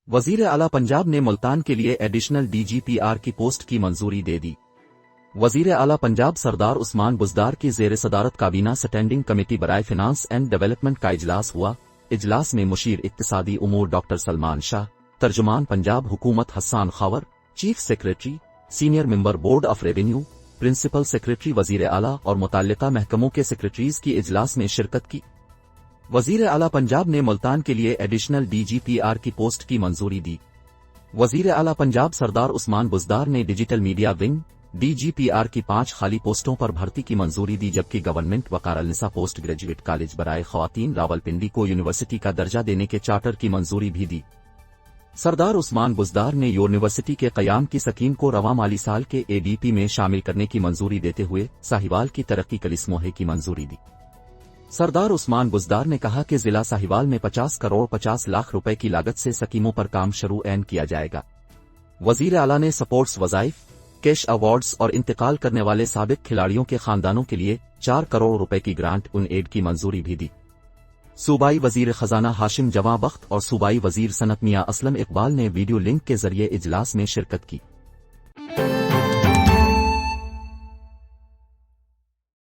وزیر اعلیٰ پنجاب نے ملتان کے لیے additional D G P R کی پوسٹ کی منظوری دے دی۔ وزیر اعلیٰ پنجاب سردار عثمان بزدار کی زیر صدارت کابینہ اسٹینڈنگ کمیٹی برائے فنانس اینڈ ڈیولپمنٹ کا اجلاس ہوا۔ اجلاس میں مشیر اقتصادی امور ڈاکٹر سلمان شاہ، ترجمان پنجاب حکومت Hassan Khawar, chief secretary, senior member board of revenue, principal secretary وزیر اعلیٰ اور متعلقہ محکموں کے سیکریٹریز کی اجلاس میں شرکت کی۔ وزیر اعلیٰ پنجاب نے ملتان کے لیے additional D G P R کی پوسٹ کی منظوری دی۔ وزیر اعلیٰ پنجاب سردار عثمان بزدار نے digital media wing D G P R کی 5 خالی پوسٹوں پر بھرتی کی منظوری دی، جبکہ گورنمنٹ وقار النساء پوسٹ گریجویٹ کالج برائے خواتین راولپنڈی کو یونیورسٹی کا درجہ دینے کے چارٹر کی منظوری بھی دی۔ سردار عثمان بزدار نے یونیورسٹی کے قیام کی سکیم کو رواں مالی سال کے اے ڈی پی میں شامل کرنے کی منظوری دیتے ہوئے ساہیوال کی ترقی کے لیے کی منظوری دی۔ سردار عثمان بزدار نے کہا کہ ضلع ساہیوال میں 50 کروڑ 50 لاکھ روپے کی لاگت سے سکیموں پر کام شروع کیا جائے گا۔ وزیر اعلیٰ نے سپورٹس وظائف، کیش ایوارڈز اور انتقال کرنے والے سابق کھلاڑیوں کے خاندانوں کے لیے 4 کروڑ روپے کی گرانٹ ان ایڈ کی منظوری بھی دی۔ صوبائی وزیر خزانہ ہاشم جواں بخت اور صوبائی وزیر صنعت میاں اسلم اقبال نے ویڈیو لنک کے ذریعے اجلاس میں شرکت کی۔